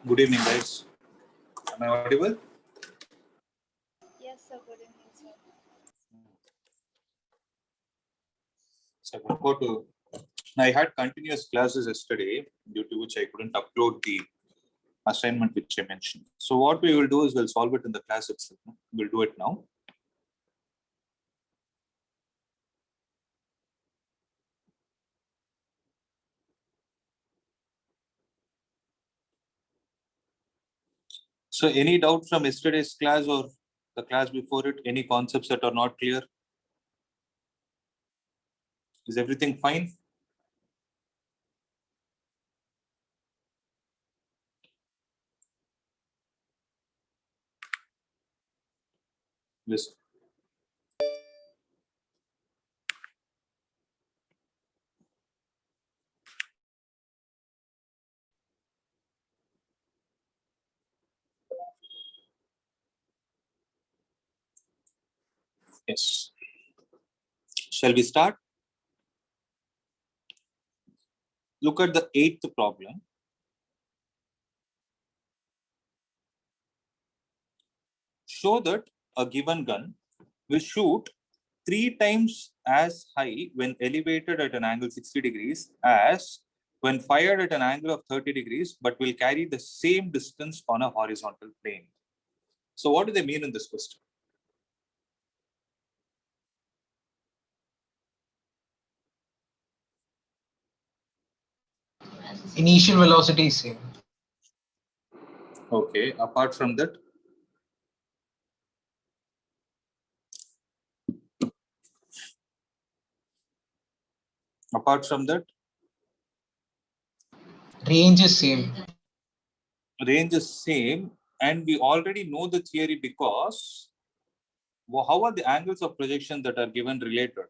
Good evening, guys. Am I audible? Yes, sir. Good evening, sir. So I go to. I had continuous classes yesterday, due to which I couldn't upload the assignment which I mentioned. So what we will do is we'll solve it in the class itself. We'll do it now. So any doubt from yesterday's class or the class before it? Any concepts that are not clear? Is everything fine? Yes. Yes. Shall we start? Look at the 8th problem. Show that a given gun will shoot 3 times as high when elevated at an angle 60 degrees as when fired at an angle of 30 degrees, but will carry the same distance on a horizontal plane. So what do they mean in this question? Initial velocity is same. Okay, apart from that, Range is same. range is same, and we already know the theory because how are the angles of projection that are given related?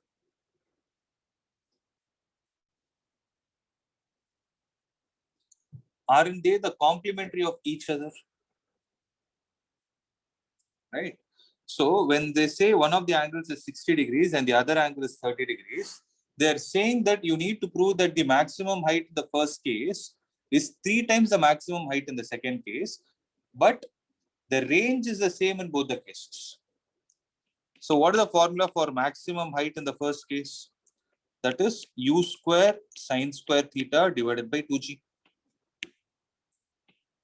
Aren't they the complementary of each other? Right? So when they say one of the angles is 60 degrees and the other angle is 30 degrees, they're saying that you need to prove that the maximum height in the first case is 3 times the maximum height in the second case, but the range is the same in both the cases. So what is the formula for maximum height in the first case? That is u square sine square theta divided by 2g.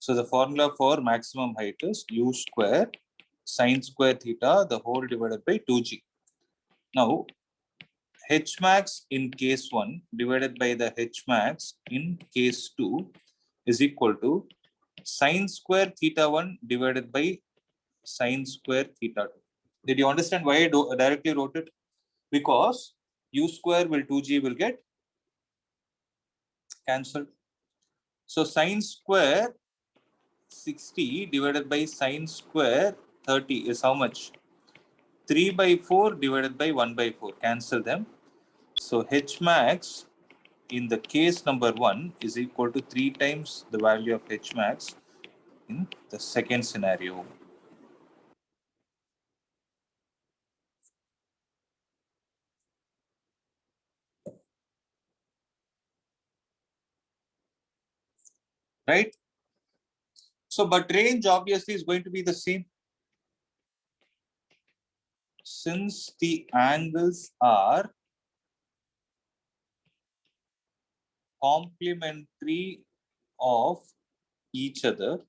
So the formula for maximum height is u square sine square theta the whole divided by 2g. Now, h max in case 1 divided by the h max in case 2 is equal to sine square theta 1 divided by sine square theta 2. Did you understand why I directly wrote it? Because u square will 2g will get cancelled. So sine square 60 divided by sine square 30 is how much? 3 by 4 divided by 1 by 4. Cancel them. So h max in the case number 1 is equal to 3 times the value of h max in the second scenario. Right? So, but range obviously is going to be the same. Since the angles are complementary of each other,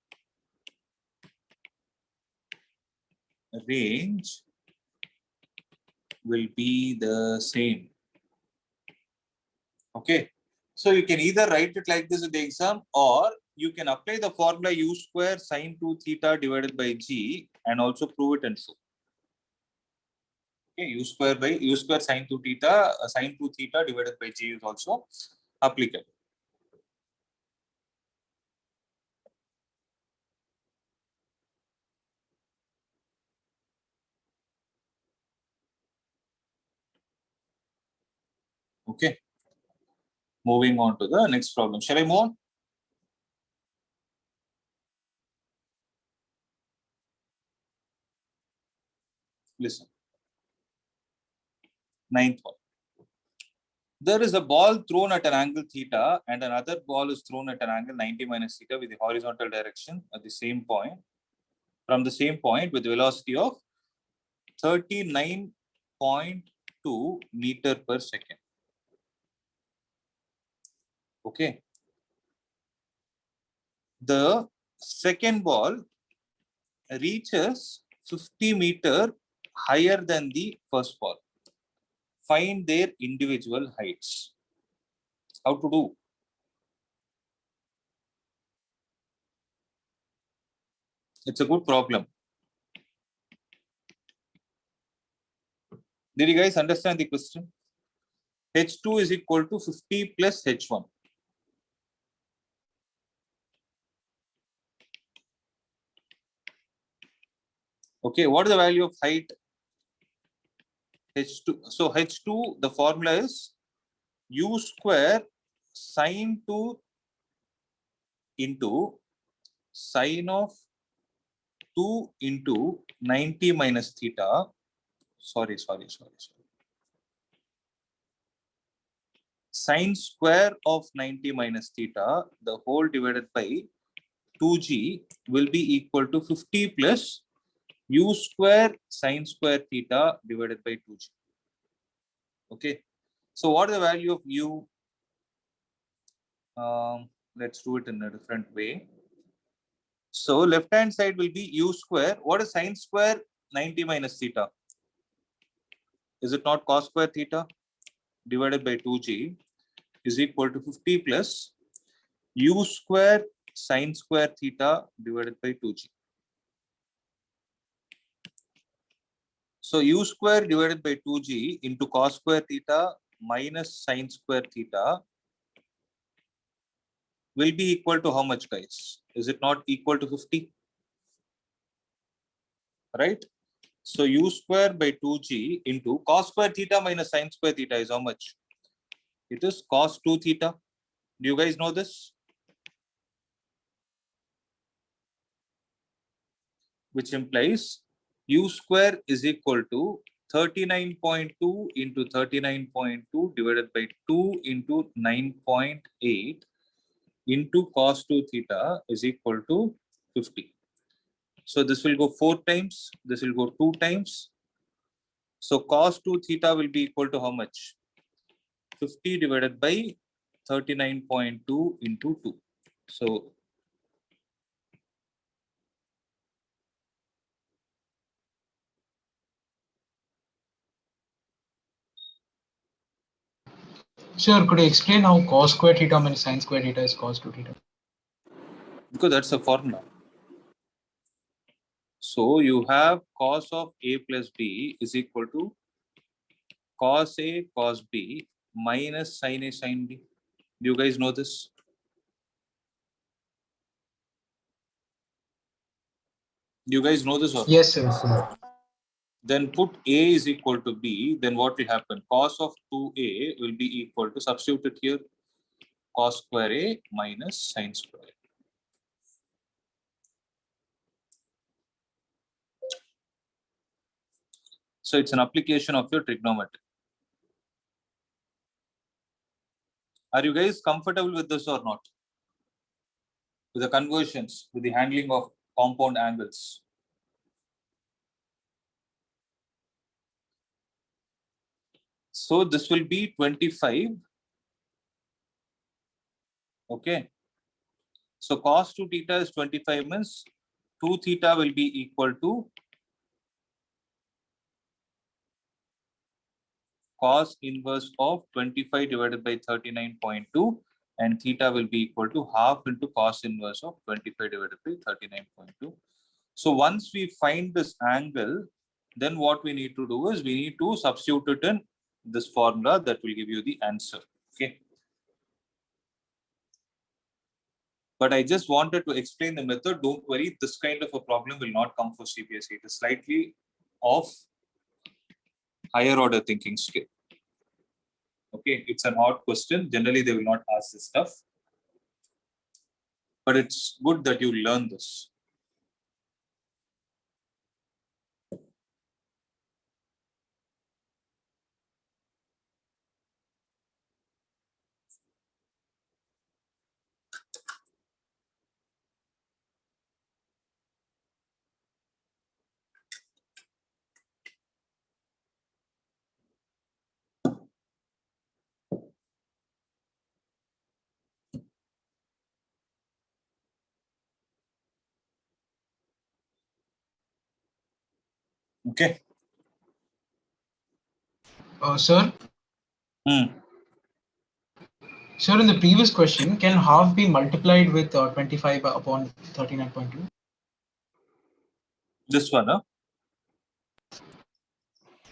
range will be the same. Okay. So you can either write it like this in the exam, or you can apply the formula u square sine 2 theta divided by g and also prove it and show. Okay, u square sine 2 theta sine 2 theta divided by g is also applicable. Okay. Moving on to the next problem. Shall I move on? Listen. 9th one. There is a ball thrown at an angle theta and another ball is thrown at an angle 90 minus theta with the horizontal direction at the same point, from the same point with velocity of 39.2 meter per second. Okay. The second ball reaches 50 meter higher than the first ball. Find their individual heights. How to do? It's a good problem. Did you guys understand the question? H2 is equal to 50 plus H1. Okay, what is the value of height? H2. So H2, the formula is U square sine 2 into sine of 2 into 90 minus theta. Sorry. Sine square of 90 minus theta, the whole divided by 2g will be equal to 50 plus u square sine square theta divided by 2g. Okay. So what is the value of u? Let's do it in a different way. So left hand side will be u square. What is sine square 90 minus theta? Is it not cos square theta divided by 2g is equal to 50 plus u square sine square theta divided by 2g. So u square divided by 2g into cos square theta minus sine square theta will be equal to how much, guys? Is it not equal to 50? Right? So u square by 2g into cos square theta minus sine square theta is how much? It is cos 2 theta. Do you guys know this? Which implies u square is equal to 39.2 into 39.2 divided by 2 into 9.8 into cos 2 theta is equal to 50. So this will go 4 times, this will go 2 times. So cos 2 theta will be equal to how much? 50 divided by 39.2 into 2. So Sir, could you explain how cos square theta minus sin square theta is cos 2 theta? because that's a formula. So you have cos of a plus b is equal to cos a cos b minus sin a sin b. Do you guys know this? Do you guys know this or Yes, sir. then put a is equal to b, then what will happen? Cos of 2a will be equal to, substitute it here, cos square a minus sin square a. So it's an application of your trigonometry. Are you guys comfortable with this or not? With the conversions, with the handling of compound angles? So this will be 25. Okay. So cos 2 theta is 25 means 2 theta will be equal to cos inverse of 25 divided by 39.2 and theta will be equal to half into cos inverse of 25 divided by 39.2. So once we find this angle, then what we need to do is we need to substitute it in this formula that will give you the answer. Okay. But I just wanted to explain the method. Don't worry, this kind of a problem will not come for CBSE. It is slightly off higher order thinking skill. Okay, it's an odd question. Generally, they will not ask this stuff. But it's good that you learn this. Okay. Sir, Hmm. sir, in the previous question, can half be multiplied with 25 upon 39.2? This one, huh?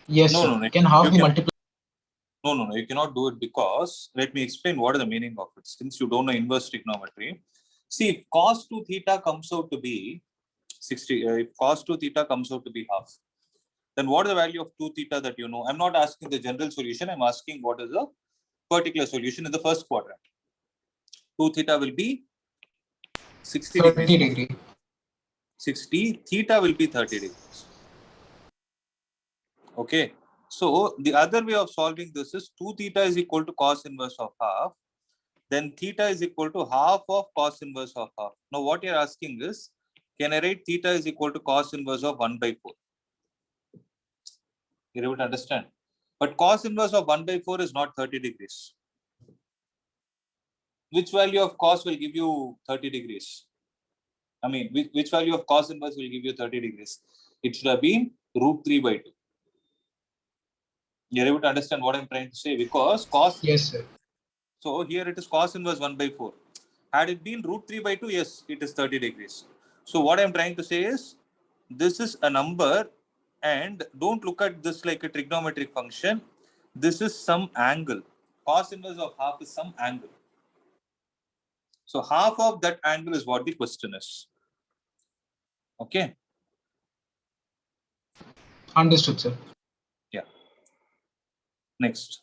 Yes, No, sir. no, no. Can half You be can. multiplied? No, no, no. You cannot do it because let me explain what is the meaning of it. Since you don't know inverse trigonometry, see if cos 2 theta comes out to be 60. If cos 2 theta comes out to be half, then what is the value of 2 theta that you know? I'm not asking the general solution. I'm asking what is the particular solution in the first quadrant. 2 theta will be 60 30 degrees. degree. 60 theta will be 30 degrees. Okay. So the other way of solving this is 2 theta is equal to cos inverse of half. Then theta is equal to half of cos inverse of half. Now what you're asking is, can I write theta is equal to cos inverse of 1 by 4? You're able to understand? But cos inverse of 1 by 4 is not 30 degrees. Which value of cos will give you 30 degrees? I mean, which value of cos inverse will give you 30 degrees? It should have been root 3 by 2. You're able to understand what I'm trying to say because cos. Yes, sir. So here it is cos inverse 1 by 4. Had it been root 3 by 2, yes, it is 30 degrees. So what I'm trying to say is, this is a number and don't look at this like a trigonometric function. This is some angle. Cos inverse of half is some angle. So half of that angle is what the question is. Okay. Understood, sir. Yeah. Next.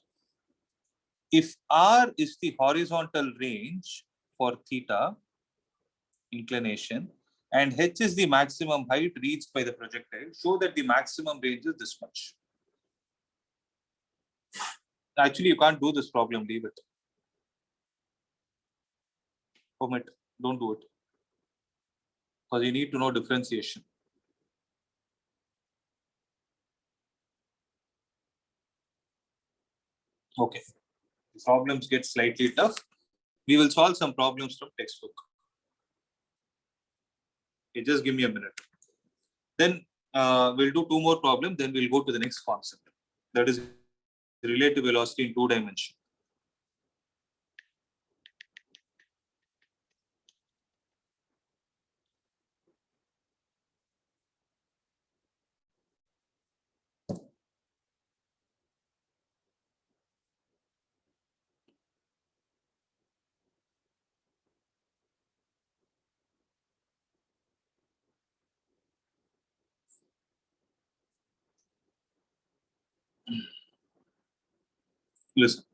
If R is the horizontal range for theta inclination and H is the maximum height reached by the projectile, show that the maximum range is this much. Actually, you can't do this problem, leave it. Omit, don't do it. Because you need to know differentiation. Okay. The problems get slightly tough. We will solve some problems from textbook. Okay, just give me a minute. Then we'll do 2 more problems, then we'll go to the next concept. That is relative velocity in 2 dimensions. Listen.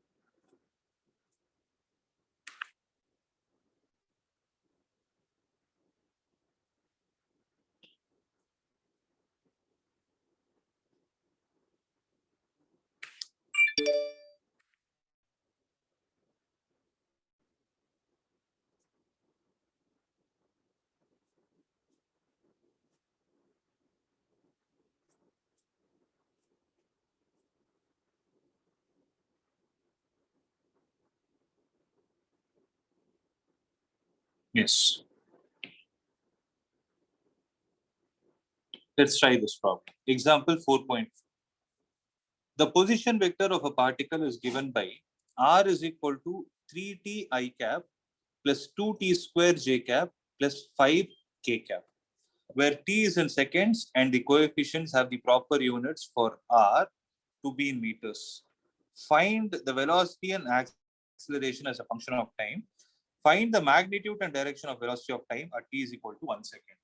Yes. Let's try this problem. Example 4.4. The position vector of a particle is given by r is equal to 3t I cap plus 2t square j cap plus 5 k cap, where t is in seconds and the coefficients have the proper units for r to be in meters. Find the velocity and acceleration as a function of time. Find the magnitude and direction of velocity of time at t is equal to 1 second.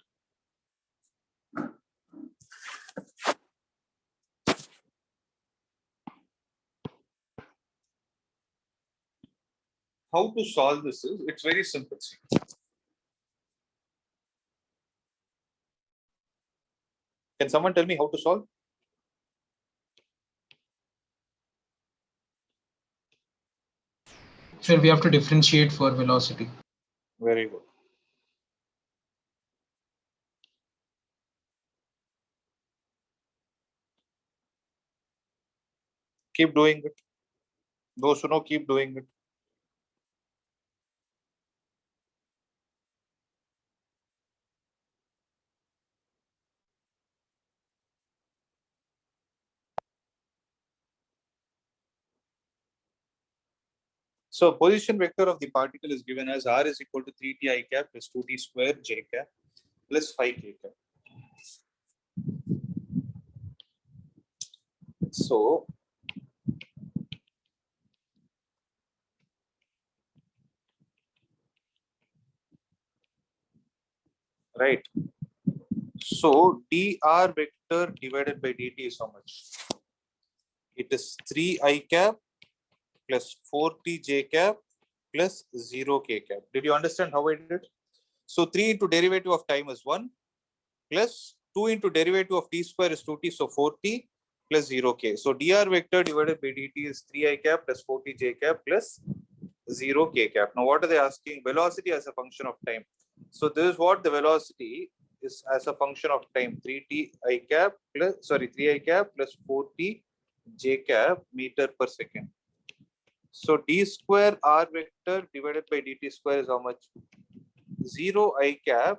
How to solve this is, it's very simple. See. Can someone tell me how to solve? Sir, we have to differentiate for velocity. Very good. Keep doing it. Those who know, keep doing it. So position vector of the particle is given as r is equal to 3t I cap plus 2t square j cap plus 5k cap. So right. So dr vector divided by dt is how much? It is 3 I cap plus 4t j cap plus 0k cap. Did you understand how I did it? So 3 into derivative of time is 1 plus 2 into derivative of t square is 2t, so 4t plus 0k. So dr vector divided by dt is 3 I cap plus 4t j cap plus 0k cap. Now what are they asking? Velocity as a function of time. So this is what the velocity is as a function of time. 3t I cap plus 3 I cap plus 4t j cap meter per second. So d square r vector divided by dt square is how much? 0 I cap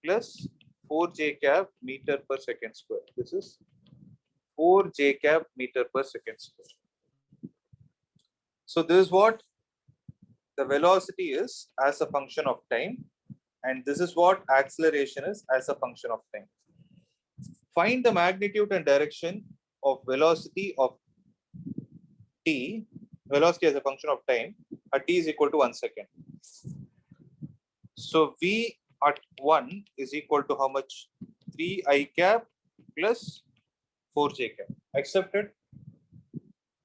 plus 4 j cap meter per second square. This is 4 j cap meter per second square. So this is what the velocity is as a function of time, and this is what acceleration is as a function of time. Find the magnitude and direction of velocity of t, velocity as a function of time at t is equal to 1 second. So v at 1 is equal to how much? 3 I cap plus 4 j cap. Accepted?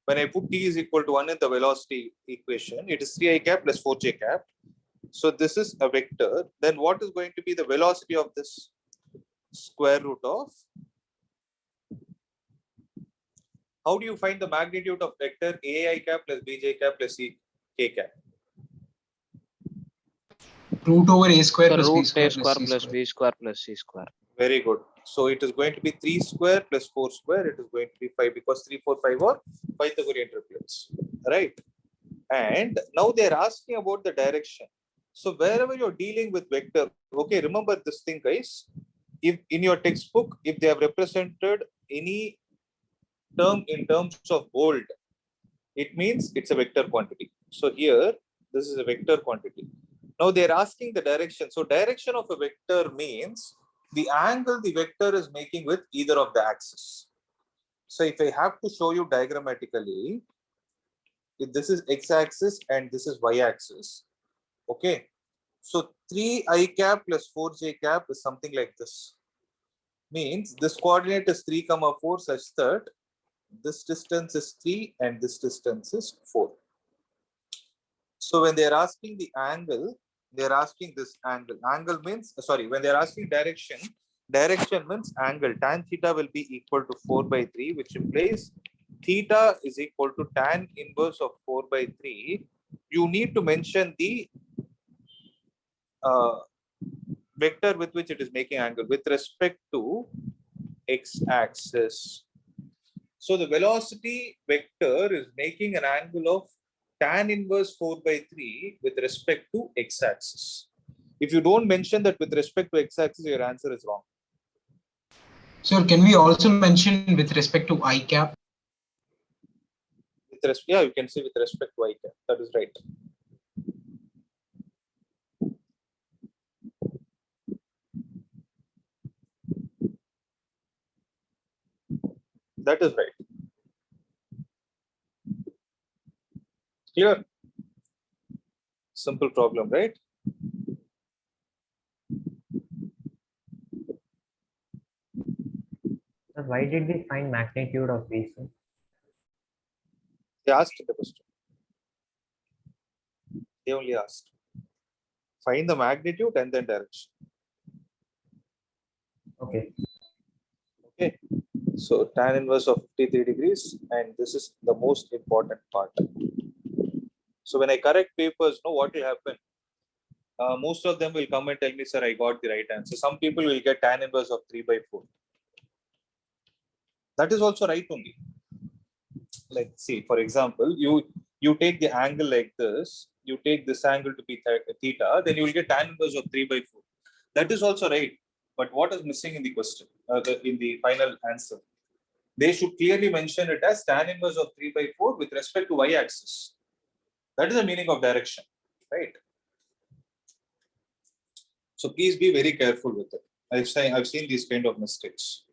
When I put t is equal to 1 in the velocity equation, it is 3 I cap plus 4 j cap. So this is a vector. Then what is going to be the velocity of this? Square root of. How do you find the magnitude of vector ai cap plus bj cap plus k cap? Root over a square So plus b root square a square c plus square. b square plus c square. Very good. So it is going to be 3 square plus 4 square. It is going to be 5 because 3, 4, 5 are Pythagorean triplets. Right. And now they are asking about the direction. So wherever you're dealing with vector, okay, remember this thing, guys. If in your textbook, if they have represented any term in terms of bold, it means it's a vector quantity. So here, this is a vector quantity. Now they're asking the direction. So direction of a vector means the angle the vector is making with either of the axes. So if I have to show you diagrammatically, if this is x-axis and this is y-axis, okay. So 3 I cap plus 4 j cap is something like this. Means this coordinate is 3, 4 such that this distance is 3 and this distance is 4. So when they are asking the angle, they are asking this angle. Angle means, when they are asking direction, direction means angle. Tan theta will be equal to 4 by 3, which implies theta is equal to tan inverse of 4 by 3. You need to mention the vector with which it is making angle with respect to x-axis. So the velocity vector is making an angle of tan inverse 4 by 3 with respect to x-axis. If you don't mention that with respect to x-axis, your answer is wrong. Sir, can we also mention with respect to I cap? Yeah, you can say with respect to I cap. That is right. That is right. Clear? Simple problem, right? So why did we find magnitude of V? They asked the question. They only asked. Find the magnitude and then direction. Okay. Okay. So tan inverse of 53 degrees, and this is the most important part. So when I correct papers, know what will happen? Most of them will come and tell me, sir, I got the right answer. Some people will get tan inverse of 3 by 4. That is also right only. Like, see, for example, you take the angle like this, you take this angle to be theta, then you will get tan inverse of 3 by 4. That is also right. But what is missing in the question, in the final answer? They should clearly mention it as tan inverse of 3 by 4 with respect to y-axis. That is the meaning of direction, right? So please be very careful with it. I've seen these kind of mistakes.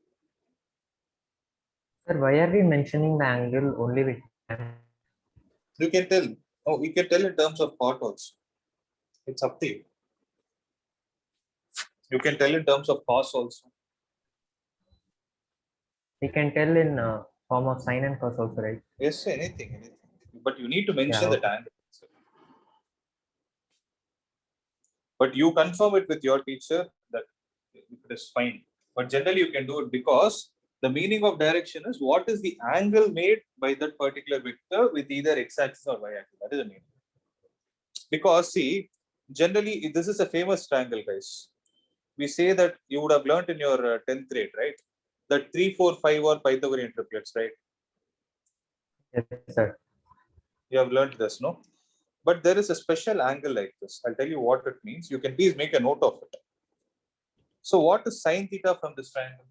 Sir, why are we mentioning the angle only with tan? You can tell. Oh, you can tell in terms of cot also. It's up to you. You can tell in terms of cos also. We can tell in form of sine and cos also, right? Yes, anything. But you need to mention Yeah, the okay. angle. But you confirm it with your teacher that it is fine. But generally you can do it because the meaning of direction is what is the angle made by that particular vector with either x-axis or y-axis. That is the meaning. Because see, generally this is a famous triangle, guys. We say that you would have learned in your 10th grade, right? That 3, 4, 5 are Pythagorean triplets, right? Yes, sir. You have learned this, no? But there is a special angle like this. I'll tell you what it means. You can please make a note of it. So what is sine theta from this triangle?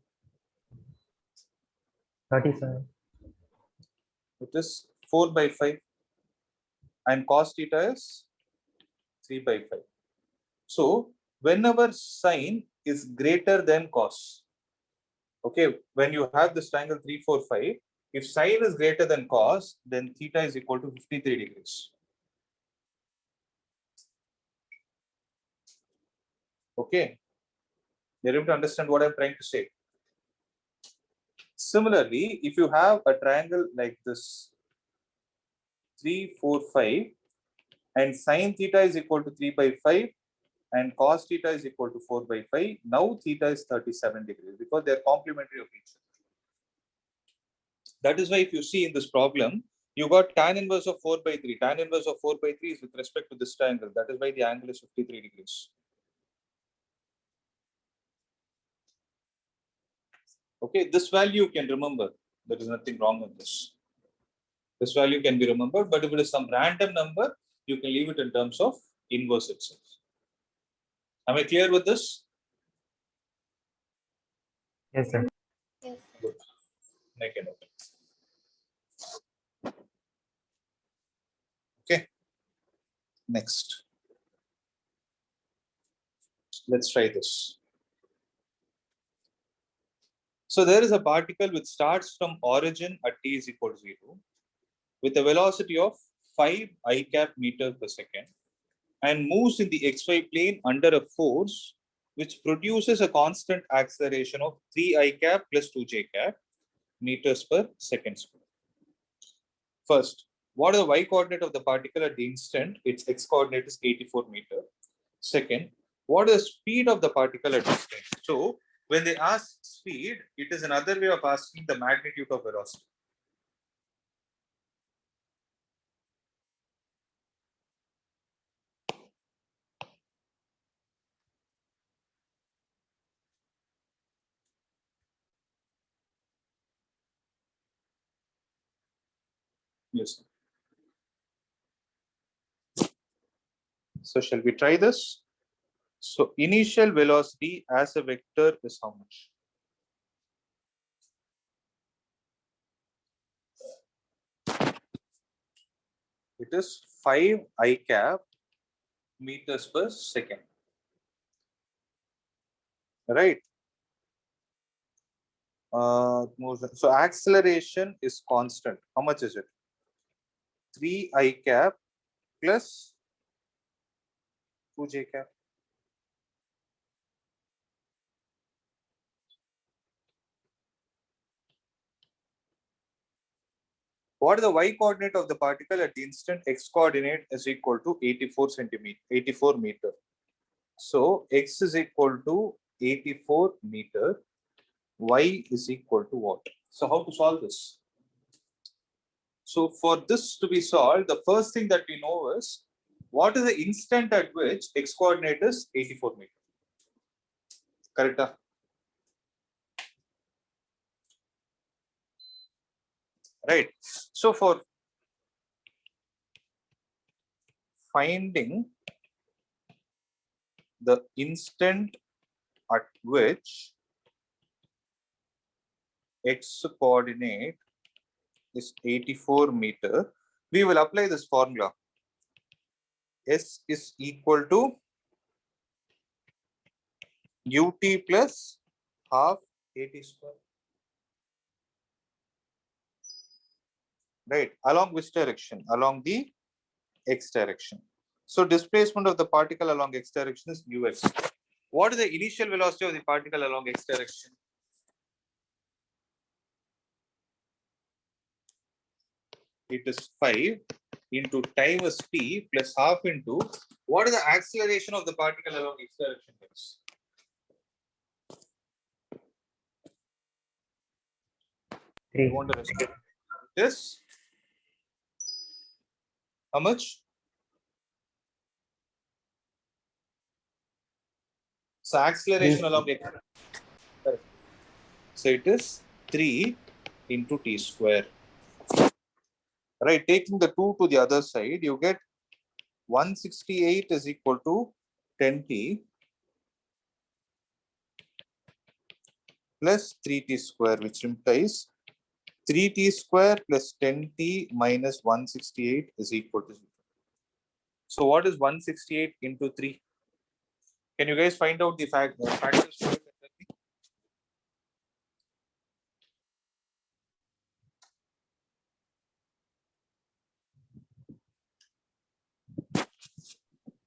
37. It is 4 by 5 and cos theta is 3 by 5. So whenever sine is greater than cos, okay, when you have this triangle 3, 4, 5, if sine is greater than cos, then theta is equal to 53 degrees. Okay, you're able to understand what I'm trying to say. Similarly, if you have a triangle like this 3, 4, 5 and sine theta is equal to 3 by 5 and cos theta is equal to 4 by 5, now theta is 37 degrees because they are complementary of each other. That is why if you see in this problem, you got tan inverse of 4 by 3. Tan inverse of 4 by 3 is with respect to this triangle. That is why the angle is 53 degrees. Okay, this value you can remember. There is nothing wrong with this. This value can be remembered, but if it is some random number, you can leave it in terms of inverse itself. Am I clear with this? Yes, sir. Yes. Good. Make a note. Okay. Next. Let's try this. So there is a particle which starts from origin at t is equal to 0 with a velocity of 5 I cap meter per second and moves in the xy plane under a force which produces a constant acceleration of 3 I cap plus 2 j cap meters per second square. First, what is the y coordinate of the particle at the instant? Its x coordinate is 84 meter. Second, what is the speed of the particle at instant? So when they ask speed, it is another way of asking the magnitude of velocity. Yes. So shall we try this? So initial velocity as a vector is how much? It is 5 I cap meters per second. Right. So acceleration is constant. How much is it? 3 I cap plus 2 j cap. What is the y coordinate of the particle at the instant? X coordinate is equal to 84 centimeter, 84 meter. So x is equal to 84 meter. Y is equal to what? So how to solve this? So for this to be solved, the first thing that we know is what is the instant at which x coordinate is 84 meter. Correct? Right. So for finding the instant at which x coordinate is 84 meter, we will apply this formula. S is equal to ut plus half at square. Right, along which direction? Along the x direction. So displacement of the particle along x direction is ux. What is the initial velocity of the particle along x direction? It is 5 into time is t plus half into what is the acceleration of the particle along x direction? You 3. want to estimate this? How much? So acceleration 3. along x. So it is 3 into t square. Right, taking the 2 to the other side, you get 168 is equal to 10t plus 3t square, which implies 3t square plus 10t minus 168 is equal to 0. So what is 168 into 3? Can you guys find out the factors?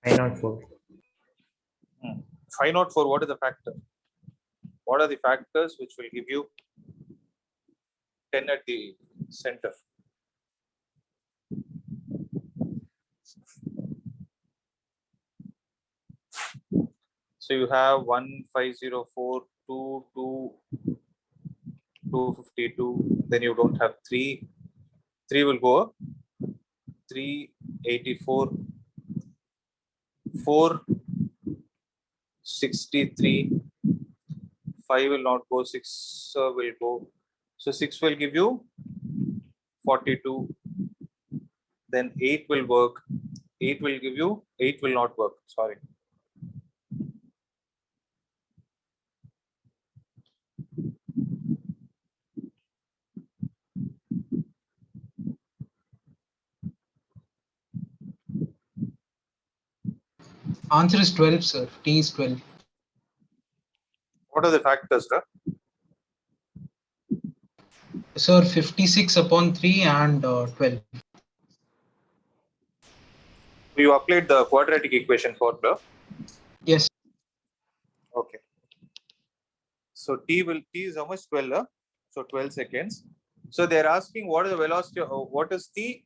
I not 4. 504, what is the factor? What are the factors which will give you 10 at the center? So you have 1504, 252, then you don't have 3. 3 will go up. 384, 463, 5 will not go, 6 will go. So 6 will give you 42. Then 8 will work. 8 will give you, 8 will not work. Sorry. Answer is 12, sir. T is 12. What are the factors, sir? Sir, 56 upon 3 and 12. You applied the quadratic equation formula. Yes. Okay. So T is how much? 12. So 12 seconds. So they're asking what is the velocity, what is the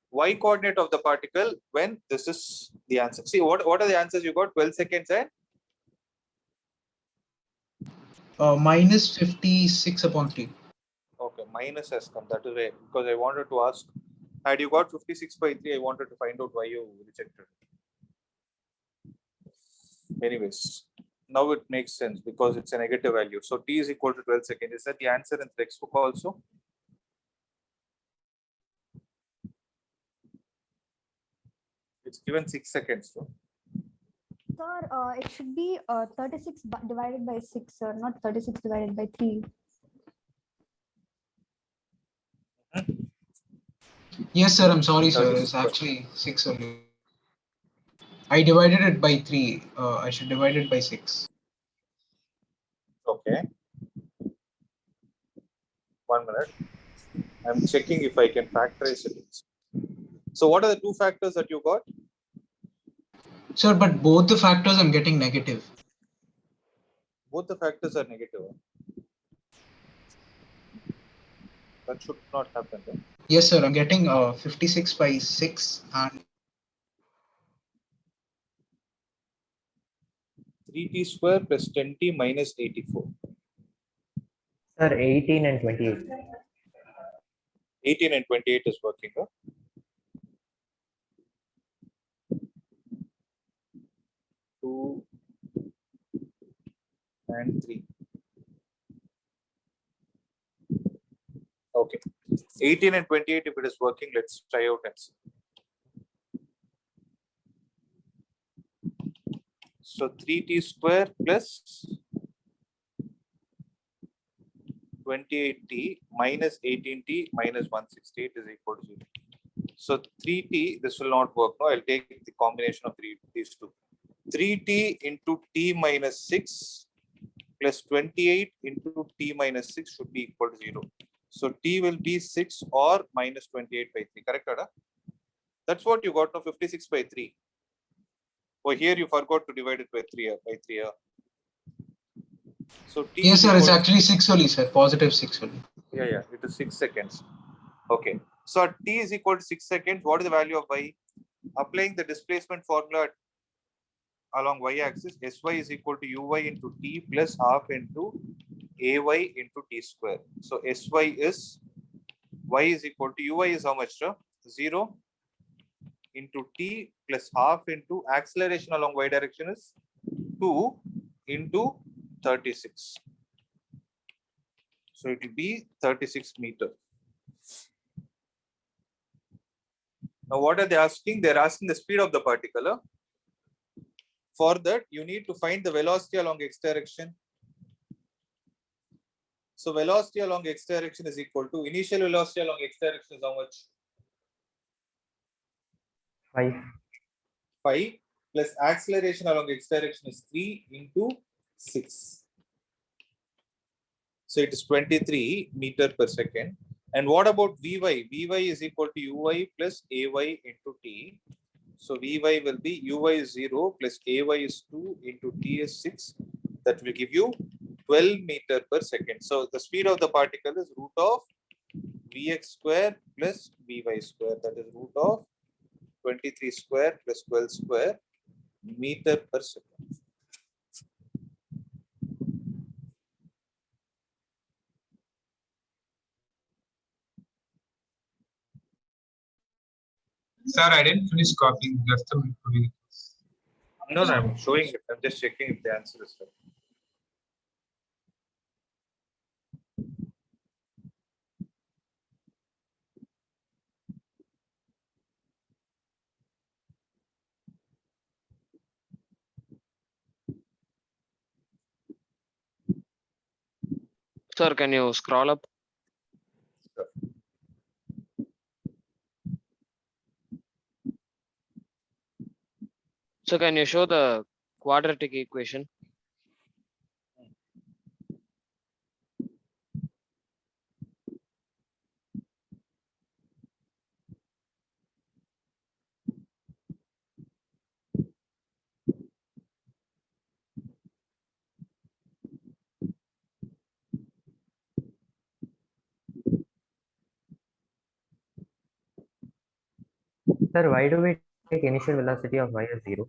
y coordinate of the particle when this is the answer. See, what are the answers you got? 12 seconds and Minus 56 upon 3. okay, minus has come. That is why, because I wanted to ask, had you got 56 by 3, I wanted to find out why you rejected it. Anyways, now it makes sense because it's a negative value. So T is equal to 12 seconds. Is that the answer in the textbook also? It's given 6 seconds. So. Sir, it should be 36 divided by 6, sir, not 36 divided by 3. Yes, sir. I'm sorry, sir. 36. It's actually 6 only. I divided it by 3. I should divide it by 6. Okay. 1 minute. I'm checking if I can factorize it. So what are the two factors that you got? Sir, but both the factors I'm getting negative. Both the factors are negative. That should not happen. Right? Yes, sir. I'm getting 56 by 6 and 3t square plus 10t minus 84. Sir, 18 and 28. 18 and 28 is working. Huh? Two and 3. Okay. 18 and 28, if it is working, let's try out and see. So 3t square plus 28t minus 18t minus 168 is equal to 0. So 3t, this will not work. No, I'll take the combination of these two. 3t into t minus 6 plus 28 into t minus 6 should be equal to 0. So t will be 6 or minus 28 by 3. Correct, Ada? That's what you got, no, 56 by 3. Oh, here you forgot to divide it by 3. So t Yes, is sir. It's equal to- actually 6 only, sir. Positive 6 only. Yeah, it is 6 seconds. Okay. So at t is equal to 6 seconds, what is the value of y? Applying the displacement formula along y-axis, sy is equal to uy into t plus half into ay into t square. So sy is, y is equal to uy is how much, sir? 0 into t plus half into acceleration along y direction is 2 into 36. So it will be 36 meter. Now what are they asking? They're asking the speed of the particle. For that, you need to find the velocity along x direction. So velocity along x direction is equal to initial velocity along x direction is how much? 5. 5 plus acceleration along x direction is 3 into 6. So it is 23 meter per second. And what about Vy? Vy is equal to Uy plus Ay into T. So Vy will be Uy is 0 plus Ay is 2 into T is 6. That will give you 12 meter per second. So the speed of the particle is root of Vx square plus Vy square. That is root of 23 square plus 12 square meter per second. Sir, I didn't finish copying. Just a minute. No, I'm showing it. I'm just checking if the answer is right. Sir, can you scroll up? So can you show the quadratic equation? Sir, why do we take initial velocity of y as 0?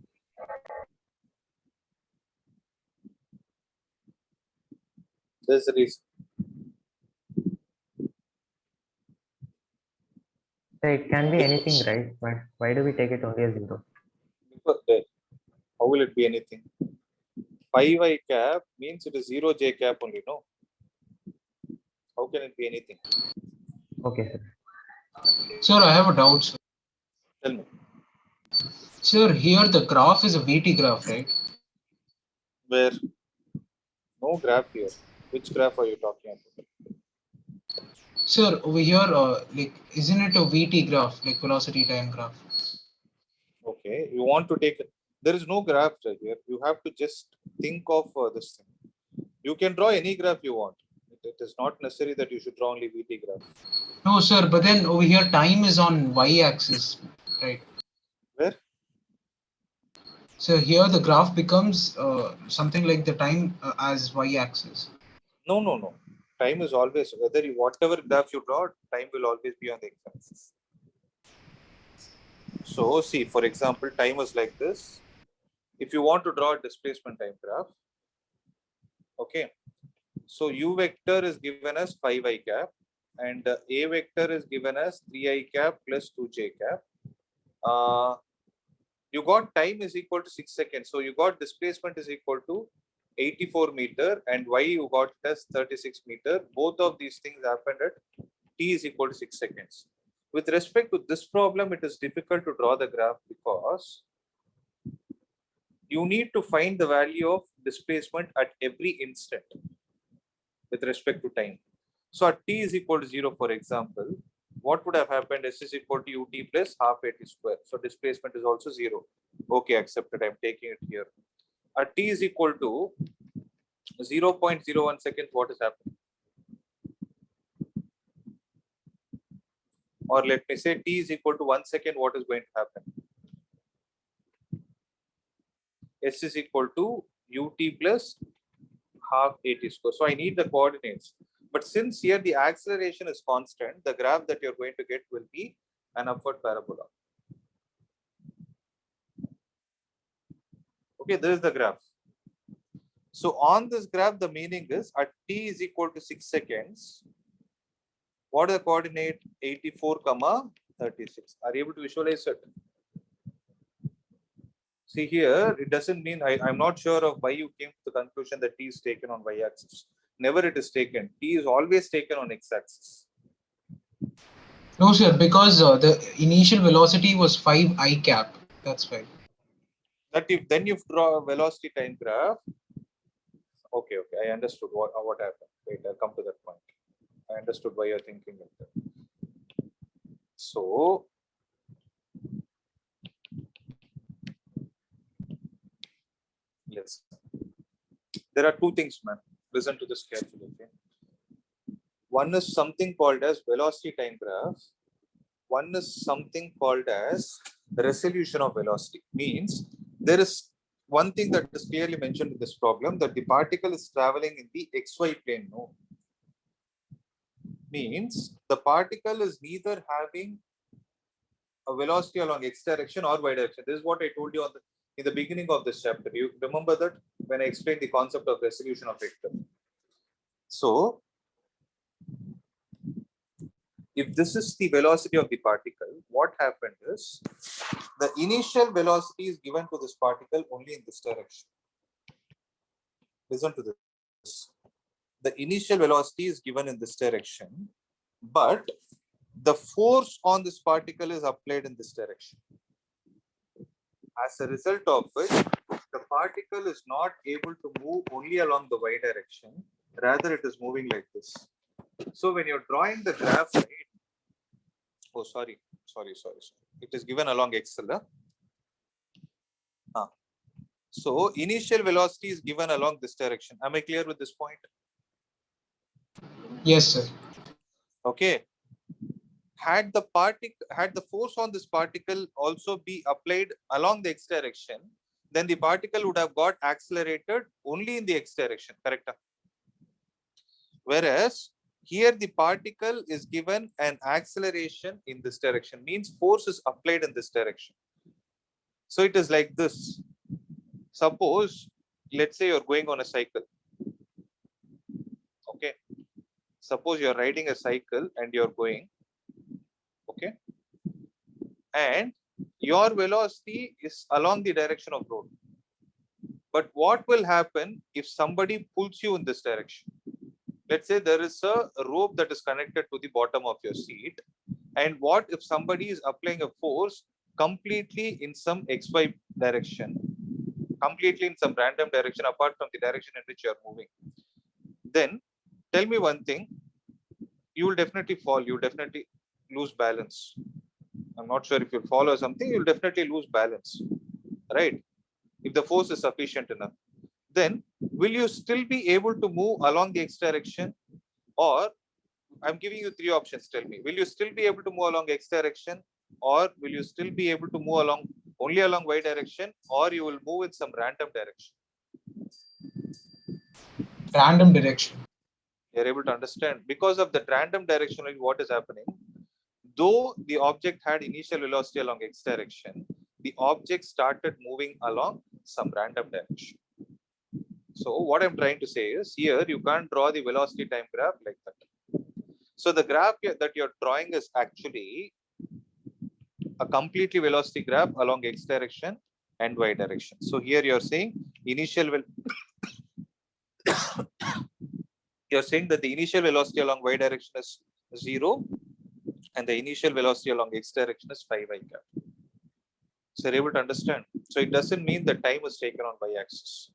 There's a reason. Sir, it can be anything, right? But why do we take it only as 0? Because how will it be anything? 5i cap means it is 0j cap only, no? How can it be anything? Okay, sir. Sir, I have a doubt, sir. Tell me. Sir, here the graph is a VT graph, right? Where? No graph here. Which graph are you talking about? Sir, over here, like, isn't it a VT graph, like velocity time graph? Okay, you want to take it. There is no graph here. You have to just think of this thing. You can draw any graph you want. It is not necessary that you should draw only VT graph. No, sir, but then over here time is on y-axis, right? Where? So here the graph becomes something like the time as y-axis. No. Time is always, whether you, whatever graph you draw, time will always be on the x-axis. So see, for example, time is like this. If you want to draw a displacement time graph, okay. So u vector is given as 5i cap and a vector is given as 3i cap plus 2j cap. You got time is equal to 6 seconds. So you got displacement is equal to 84 meter and y you got it as 36 meter. Both of these things happened at t is equal to 6 seconds. With respect to this problem, it is difficult to draw the graph because you need to find the value of displacement at every instant with respect to time. So at t is equal to 0, for example, what would have happened? S is equal to ut plus half at square. So displacement is also 0. Okay, accepted. I'm taking it here. At t is equal to 0.01 seconds, what is happening? Or let me say t is equal to 1 second, what is going to happen? S is equal to ut plus half at square. So I need the coordinates. But since here the acceleration is constant, the graph that you're going to get will be an upward parabola. Okay, this is the graph. So on this graph, the meaning is at t is equal to 6 seconds. What is the coordinate? 84, 36. Are you able to visualize it? See here, it doesn't mean I'm not sure of why you came to the conclusion that t is taken on y-axis. Never it is taken. T is always taken on x-axis. No, sir, because the initial velocity was 5 I cap. That's why. That if then you draw a velocity time graph. Okay, I understood what happened. Wait, I'll come to that point. I understood why you're thinking like that. So yes, there are two things, man. Listen to this carefully. Okay? One is something called as velocity time graph. One is something called as resolution of velocity. Means there is one thing that is clearly mentioned in this problem, that the particle is traveling in the xy plane. No. Means the particle is neither having a velocity along x direction or y direction. This is what I told you in the beginning of this chapter. You remember that when I explained the concept of resolution of vector. So if this is the velocity of the particle, what happened is the initial velocity is given to this particle only in this direction. Listen to this. The initial velocity is given in this direction, but the force on this particle is applied in this direction. As a result of which, the particle is not able to move only along the y direction, rather it is moving like this. So when you're drawing the graph, right? Oh, sorry. It is given along x. So initial velocity is given along this direction. Am I clear with this point? Yes, sir. Okay. Had the force on this particle also be applied along the x direction, then the particle would have got accelerated only in the x direction, correct? Whereas here the particle is given an acceleration in this direction, means force is applied in this direction. So it is like this. Suppose, let's say you're going on a cycle. Okay. Suppose you're riding a cycle and you're going. Okay. And your velocity is along the direction of road. But what will happen if somebody pulls you in this direction? Let's say there is a rope that is connected to the bottom of your seat. And what if somebody is applying a force completely in some XY direction, completely in some random direction apart from the direction in which you are moving? Then tell me one thing, you will definitely fall, you will definitely lose balance. I'm not sure if you'll fall or something, you'll definitely lose balance, right? If the force is sufficient enough. Then will you still be able to move along the x direction? Or I'm giving you three options. Tell me, will you still be able to move along x direction, or will you still be able to move along only along y direction, or you will move in some random direction? Random direction. You're able to understand because of the random direction, what is happening? Though the object had initial velocity along x direction, the object started moving along some random direction. So what I'm trying to say is, here you can't draw the velocity time graph like that. So the graph that you're drawing is actually a completely velocity graph along x direction and y direction. So here you're saying you're saying that the initial velocity along y direction is 0 and the initial velocity along x direction is 5 I cap. So you're able to understand. So it doesn't mean that time is taken on y axis.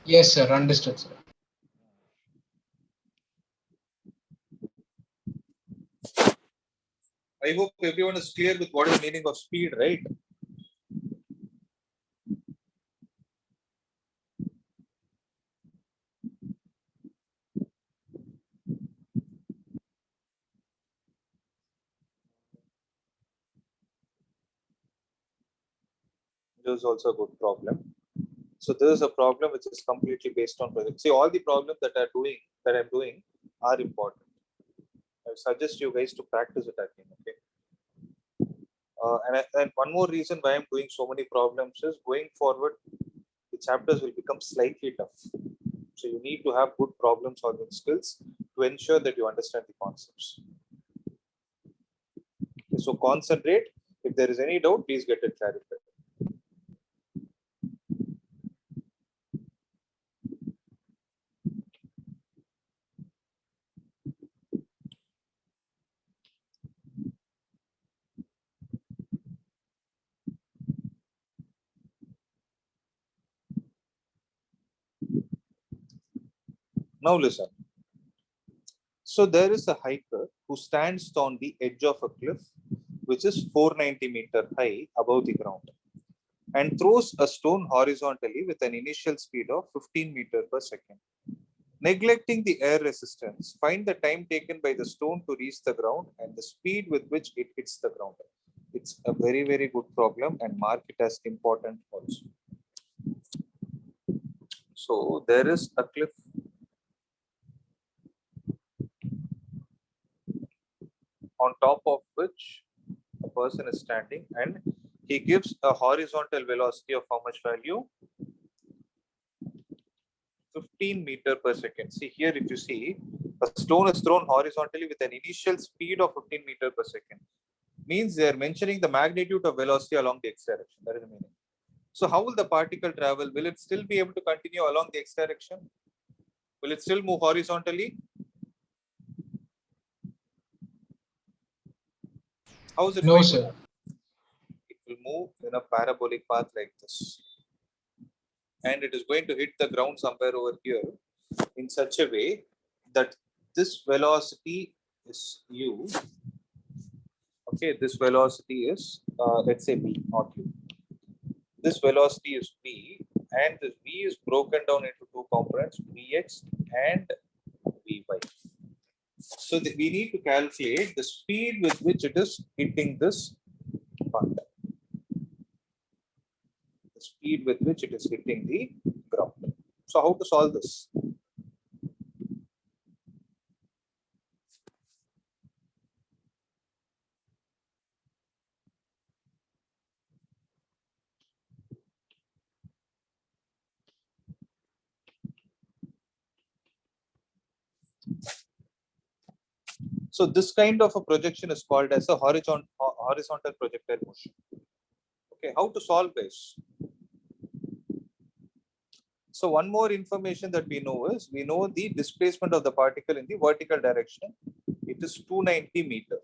Yes, sir. Understood, sir. I hope everyone is clear with what is the meaning of speed, right? This is also a good problem. So this is a problem which is completely based on project. See, all the problems that I'm doing are important. I suggest you guys to practice it again. Okay. And one more reason why I'm doing so many problems is going forward, the chapters will become slightly tough. So you need to have good problem solving skills to ensure that you understand the concepts. Okay, so concentrate. If there is any doubt, please get it clarified. Now listen. So there is a hiker who stands on the edge of a cliff, which is 490-meter high above the ground, and throws a stone horizontally with an initial speed of 15 meters per second. Neglecting the air resistance, find the time taken by the stone to reach the ground and the speed with which it hits the ground. It's a very, very good problem, and mark it as important also. So there is a cliff. On top of which a person is standing, and he gives a horizontal velocity of how much value? 15 meters per second. See here, if you see, a stone is thrown horizontally with an initial speed of 15 meters per second. Means they are mentioning the magnitude of velocity along the x direction. That is the meaning. So how will the particle travel? Will it still be able to continue along the x direction? Will it still move horizontally? How is it? No, sir. It will move in a parabolic path like this. And it is going to hit the ground somewhere over here in such a way that this velocity is u. Okay, this velocity is, let's say b, not u. This velocity is b, and this v is broken down into two components, vx and vy. So we need to calculate the speed with which it is hitting this part. The speed with which it is hitting the ground. So how to solve this? So this kind of a projection is called as a horizontal projectile motion. Okay, how to solve this? So one more information that we know is, we know the displacement of the particle in the vertical direction. It is 290 meter.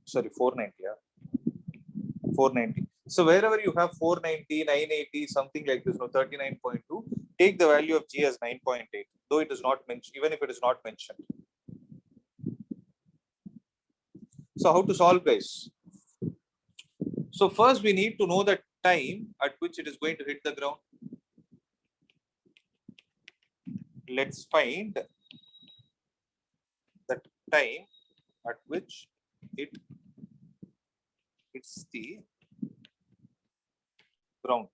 Sorry, 490. Yeah. 490. So wherever you have 490, 980, something like this, no, 39.2, take the value of G as 9.8, though it is not mentioned, even if it is not mentioned. So how to solve this? So first we need to know the time at which it is going to hit the ground. Let's find the time at which it hits the ground.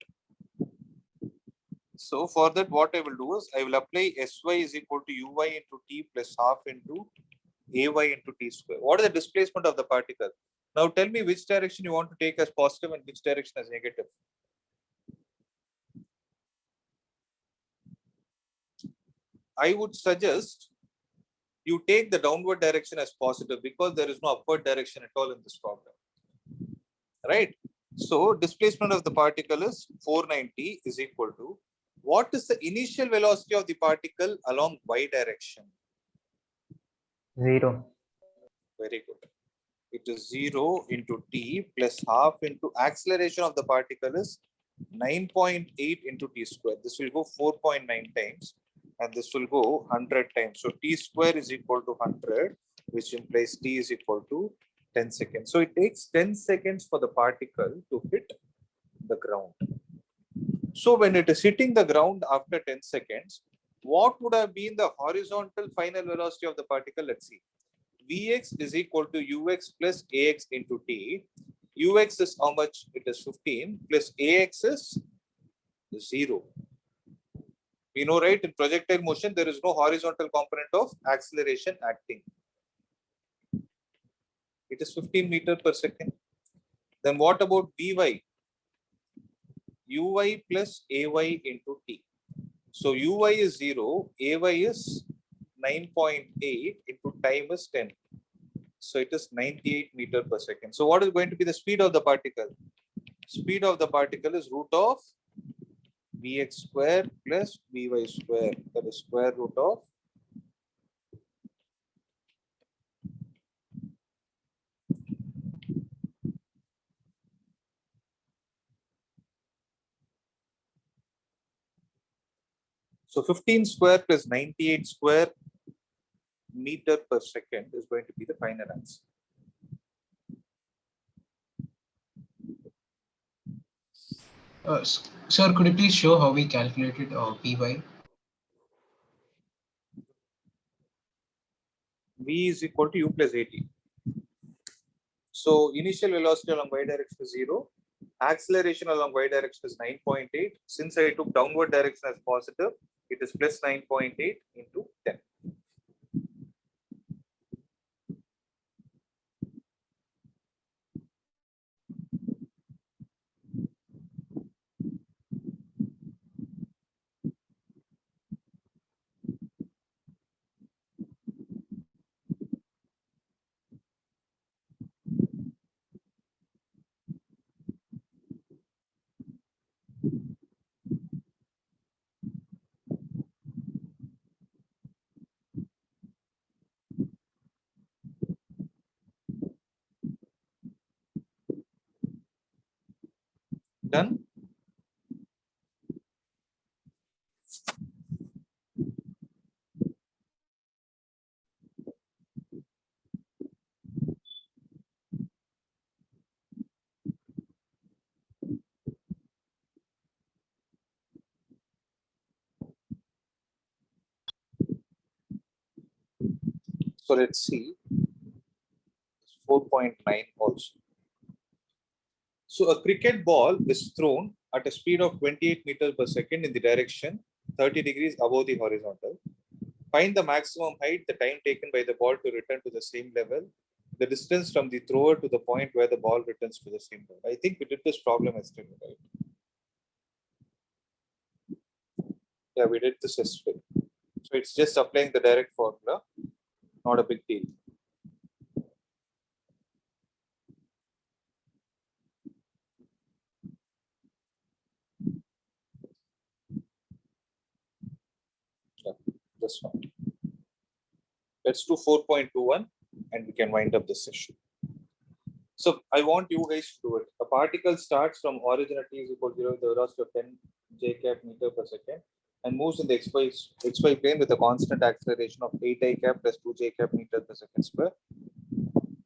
So for that, what I will do is, I will apply Sy is equal to Uy into T plus half into Ay into T square. What is the displacement of the particle? Now tell me which direction you want to take as positive and which direction as negative. I would suggest you take the downward direction as positive, because there is no upward direction at all in this problem. Right? So displacement of the particle is 490 is equal to, what is the initial velocity of the particle along y direction? 0. Very good. It is 0 into t plus half into acceleration of the particle is 9.8 into t square. This will go 4.9 times, and this will go 100 times. So t square is equal to 100, which implies t is equal to 10 seconds. So it takes 10 seconds for the particle to hit the ground. So when it is hitting the ground after 10 seconds, what would have been the horizontal final velocity of the particle? Let's see. Vx is equal to ux plus ax into t. Ux is how much? It is 15 plus ax is 0. We know, right, in projectile motion, there is no horizontal component of acceleration acting. It is 15 meter per second. Then what about Vy? Uy plus Ay into t. So Uy is 0, Ay is 9.8 into time is 10. So it is 98 meter per second. So what is going to be the speed of the particle? Speed of the particle is root of Vx square plus Vy square. That is square root of so 15 square plus 98 square meter per second is going to be the final answer. Sir, could you please show how we calculated Py? V is equal to u plus at. So initial velocity along y direction is 0. Acceleration along y direction is 9.8. Since I took downward direction as positive, it is plus 9.8 into 10. Done? So let's see 4.9 also. So a cricket ball is thrown at a speed of 28 meters per second in the direction 30 degrees above the horizontal. Find the maximum height, the time taken by the ball to return to the same level, the distance from the thrower to the point where the ball returns to the same level. I think we did this problem yesterday, right? Yeah, we did this yesterday. So it's just applying the direct formula, not a big deal. Yeah, this one. Let's do 4.21 and we can wind up this session. So I want you guys to do it. A particle starts from origin at t is equal to 0 with the velocity of 10 j cap meter per second and moves in the xy plane with a constant acceleration of 8 I cap plus 2 j cap meter per second square.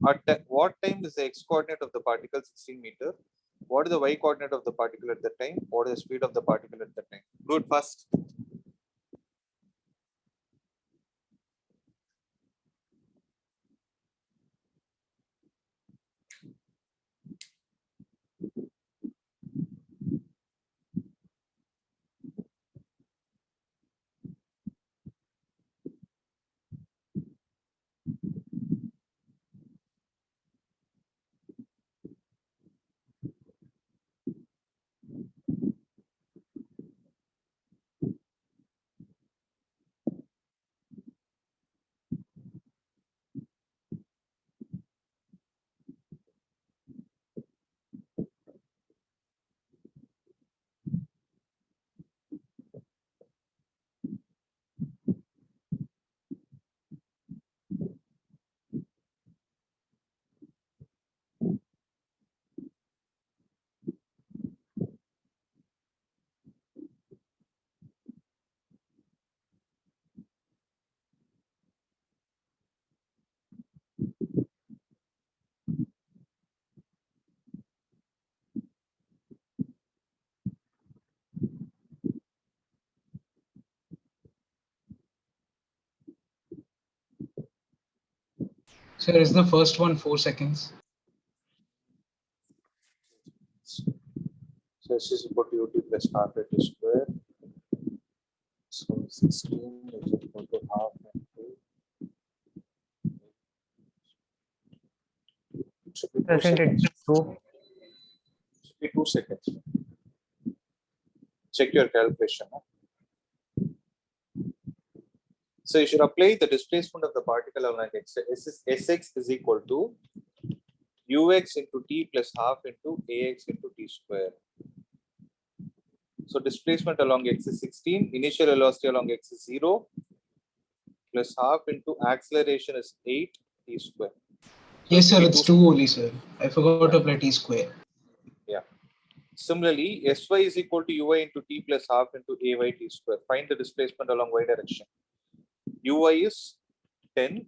At what time is the x coordinate of the particle 16 meter? What is the y coordinate of the particle at that time? What is the speed of the particle at that time? Do it fast. Sir, is the first one 4 seconds? So S is equal to UT plus half at square. So 16 is equal to half into. It should be 2 Isn't seconds. it true? It should be 2 seconds. Check your calculation. Huh? So you should apply the displacement of the particle along x. Sx is equal to ux into t plus half into ax into t square. So displacement along x is 16, initial velocity along x is 0, plus half into acceleration is 8 t square. So Yes, sir, it it's 2 only, sir. I forgot to apply t square. Similarly, Sy is equal to ui into t plus half into ay t square. Find the displacement along y direction. Ui is 10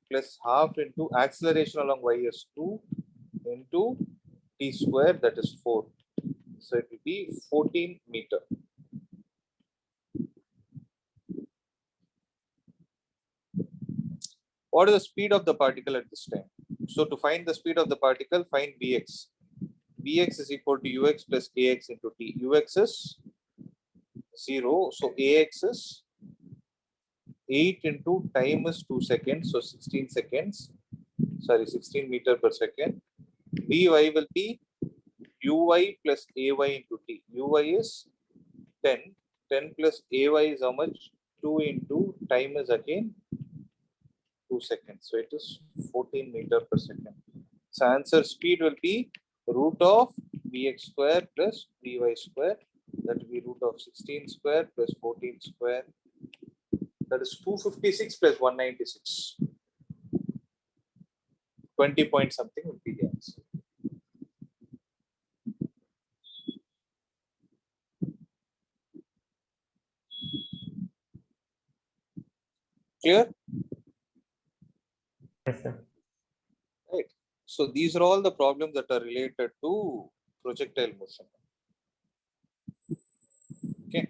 plus half into acceleration along y is 2 into t square, that is 4. So it will be 14 meter. What is the speed of the particle at this time? So to find the speed of the particle, find Vx. Vx is equal to ux plus ax into t. Ux is 0, so ax is 8 into time is 2 seconds, so 16 seconds. Sorry, 16 meter per second. Vy will be uy plus ay into t. Uy is 10. 10 plus ay is how much? 2 into time is again 2 seconds. So it is 14 meter per second. So answer speed will be root of vx square plus vy square. That will be root of 16 square plus 14 square. That is 256 plus 196. 20 point something would be the answer. Clear? Yes, sir. Right. So these are all the problems that are related to projectile motion. Okay.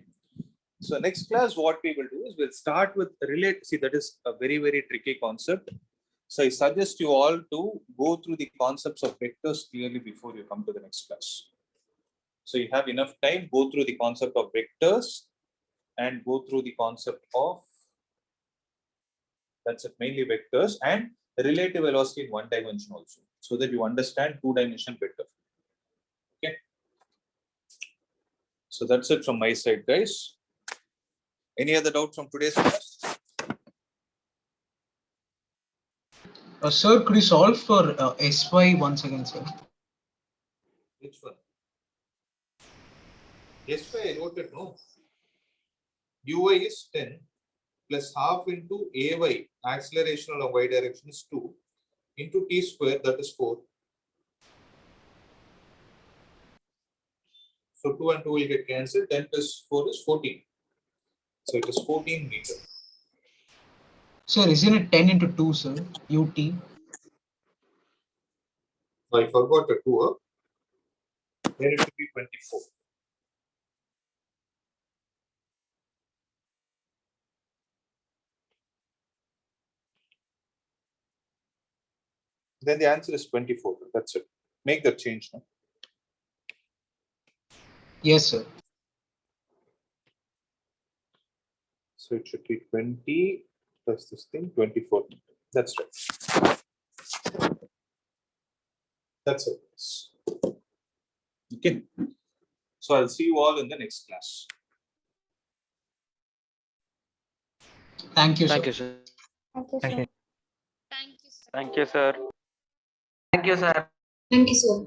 So next class, what we will do is we'll start with relate. See, that is a very, very tricky concept. So I suggest you all to go through the concepts of vectors clearly before you come to the next class. So you have enough time, go through the concept of vectors and go through the concept of, that's it, mainly vectors and relative velocity in one dimension also, so that you understand two dimension better. Okay. So that's it from my side, guys. Any other doubt from today's class? Sir, could you solve for Sy once again, sir? Which one? Yes, I wrote it, no. Ui is 10 plus half into ay, acceleration along y direction is 2, into t square, that is 4. So 2 and 2 will get cancelled, 10 plus 4 is 14. So it is 14 meter. Sir, isn't it 10 into 2, sir? Ut. I forgot a 2, huh? Then it will be 24. Then the answer is 24. That's it. Make the change now. Yes, sir. So it should be 20 plus this thing, 24. That's right. That's it. Okay. So I'll see you all in the next class. Thank you, sir. Thank you, sir. Thank you, Thank sir. you. Thank you, sir. Thank you, sir. Thank you, sir. Thank you, sir.